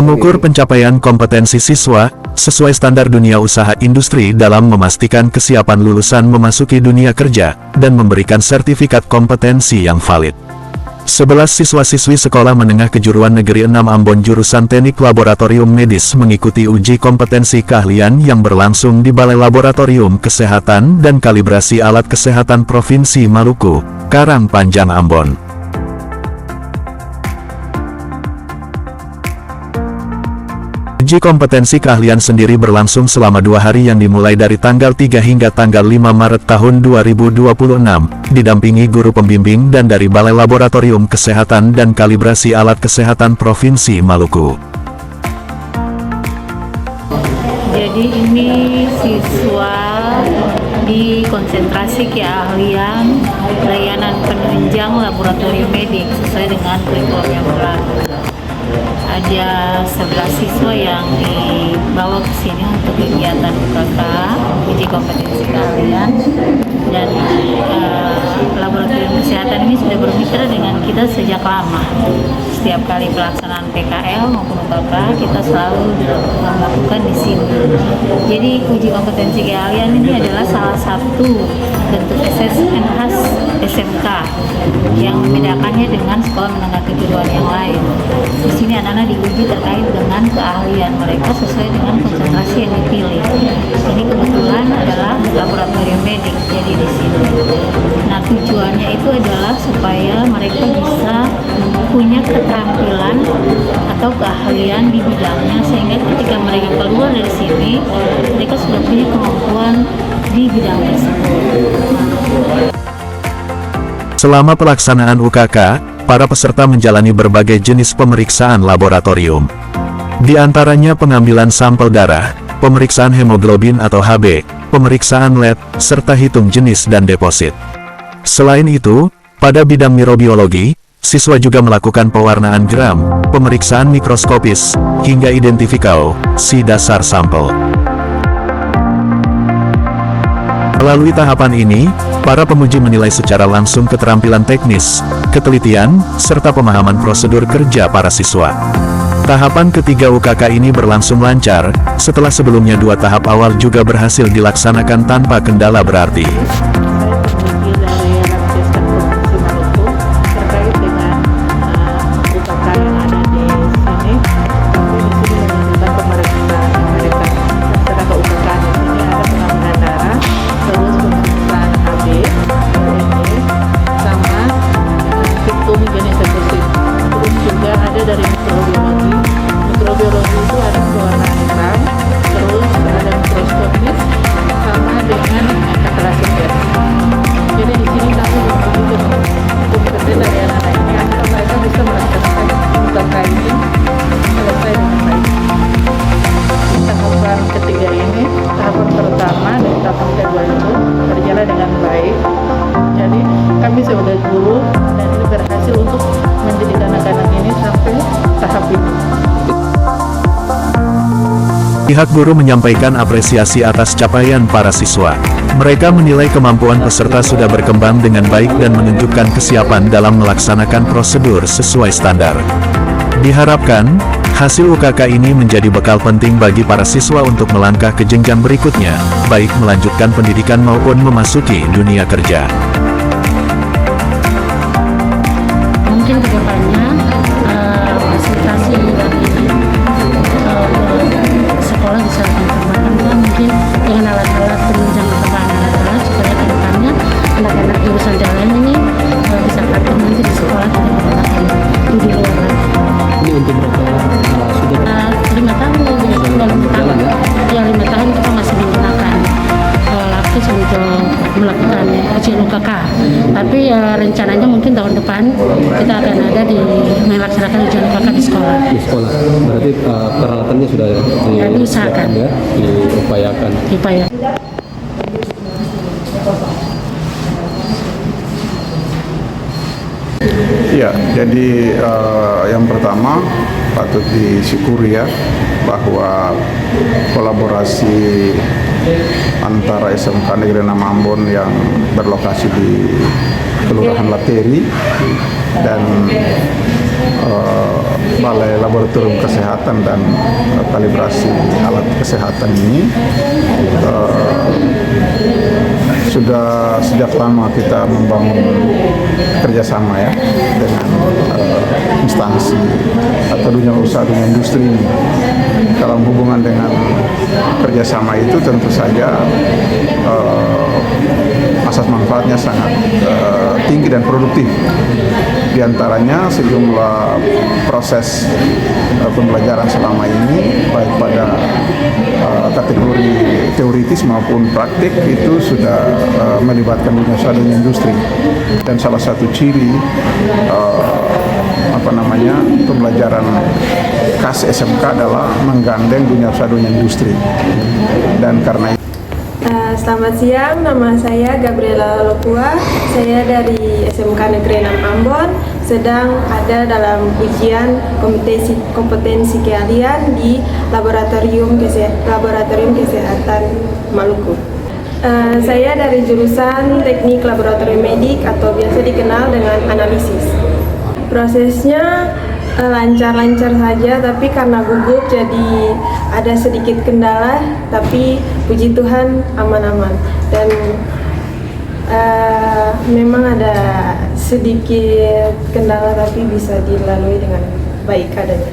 mengukur pencapaian kompetensi siswa sesuai standar dunia usaha industri dalam memastikan kesiapan lulusan memasuki dunia kerja dan memberikan sertifikat kompetensi yang valid. 11 siswa-siswi Sekolah Menengah Kejuruan Negeri 6 Ambon jurusan Teknik Laboratorium Medis mengikuti uji kompetensi keahlian yang berlangsung di Balai Laboratorium Kesehatan dan Kalibrasi Alat Kesehatan Provinsi Maluku, Karangpanjang, Ambon. Uji kompetensi keahlian sendiri berlangsung selama 2 hari yang dimulai dari tanggal 3 hingga tanggal 5 Maret tahun 2026, didampingi guru pembimbing dan dari Balai Laboratorium Kesehatan dan Kalibrasi Alat Kesehatan Provinsi Maluku. Jadi ini siswa di konsentrasi keahlian layanan penunjang laboratorium medik sesuai dengan kurikulum yang berlaku. Ada 11 siswa yang dibawa ke sini untuk kegiatan UKK, uji kompetensi keahlian, dan laboratorium kesehatan ini sudah bermitra dengan kita sejak lama. Setiap kali pelaksanaan PKL maupun UKK, kita selalu melakukan di sini. Jadi uji kompetensi keahlian ini adalah salah satu bentuk asesmen khas SMK yang membedakannya dengan sekolah menengah kejuruan yang lain. Di sini anak-anak diuji terkait dengan keahlian mereka sesuai dengan konsentrasi yang dipilih. Ini kebetulan adalah laboratorium medik, jadi di sini. Nah, tujuannya itu adalah supaya mereka bisa punya keterampilan atau keahlian di bidangnya, sehingga ketika mereka keluar dari sini, mereka sudah punya kemampuan di bidang tersebut. Selama pelaksanaan UKK, para peserta menjalani berbagai jenis pemeriksaan laboratorium. Di antaranya pengambilan sampel darah, pemeriksaan hemoglobin atau HB, pemeriksaan lab, serta hitung jenis dan deposit. Selain itu, pada bidang mikrobiologi, siswa juga melakukan pewarnaan gram, pemeriksaan mikroskopis, hingga identifikasi dasar sampel. Melalui tahapan ini, para penguji menilai secara langsung keterampilan teknis, ketelitian, serta pemahaman prosedur kerja para siswa. Tahapan ketiga UKK ini berlangsung lancar, setelah sebelumnya 2 tahap awal juga berhasil dilaksanakan tanpa kendala berarti. Dari mikrobiologi itu ada pewarnaan gram, terus ada mikroskopis, sama dengan katalysis gas. Jadi di sini kami membutuhkan kompeten dari anak-anak ini agar mereka bisa melaksanakan UKK ini selesai dengan baik. Tahapan ketiga ini, tahapan pertama dan tahapan kedua itu berjalan dengan baik. Jadi kami sebagai guru dan ini berhasil untuk mendidik anak-anak ini sampai tahap ini. Pihak guru menyampaikan apresiasi atas capaian para siswa. Mereka menilai kemampuan peserta sudah berkembang dengan baik dan menunjukkan kesiapan dalam melaksanakan prosedur sesuai standar. Diharapkan, hasil UKK ini menjadi bekal penting bagi para siswa untuk melangkah ke jenjang berikutnya, baik melanjutkan pendidikan maupun memasuki dunia kerja. Mungkin kedepannya fasilitasi dari sekolah bisa dikembangkan mungkin dengan alat-alat penunjang anak-anak supaya kedepannya anak-anak jurusan jalan ini bisa praktek nanti di sekolah tidak menggunakan di luar lagi. Ini untuk berapa sudah 5 tahun, jadi 5 tahun. Ya 5 tahun kita masih menggunakan lapis untuk melakukan ujian UKK. Tapi rencananya mungkin tahun depan kita akan ada melaksanakan ujian UKK di sekolah. di sekolah? Berarti peralatannya sudah diusahakan, ya, diupayakan. Ya, jadi yang pertama patut disyukuri ya bahwa kolaborasi antara SMK Negeri 6 Ambon yang berlokasi di Kelurahan Lateri dan Balai Laboratorium Kesehatan dan Kalibrasi Alat Kesehatan ini sudah sejak lama kita membangun kerjasama ya dengan instansi atau dunia usaha, dunia industri ini. Dalam hubungan dengan kerjasama itu tentu saja asas manfaatnya sangat tinggi dan produktif. Di antaranya sejumlah proses pembelajaran selama ini baik pada kategori teoritis maupun praktik itu sudah melibatkan dunia usaha dan industri. Dan salah satu ciri pembelajaran KAS SMK adalah menggandeng dunia usaha dan industri. Dan karena Selamat siang, nama saya Gabriela Lokua. Saya dari SMK Negeri 6 Ambon, sedang ada dalam ujian kompetensi keahlian di Laboratorium Kesehatan Maluku. Saya dari jurusan Teknik Laboratorium Medik atau biasa dikenal dengan analisis. Prosesnya lancar-lancar saja, tapi karena gugup jadi ada sedikit kendala, tapi puji Tuhan aman-aman. Dan memang ada sedikit kendala tapi bisa dilalui dengan baik adanya.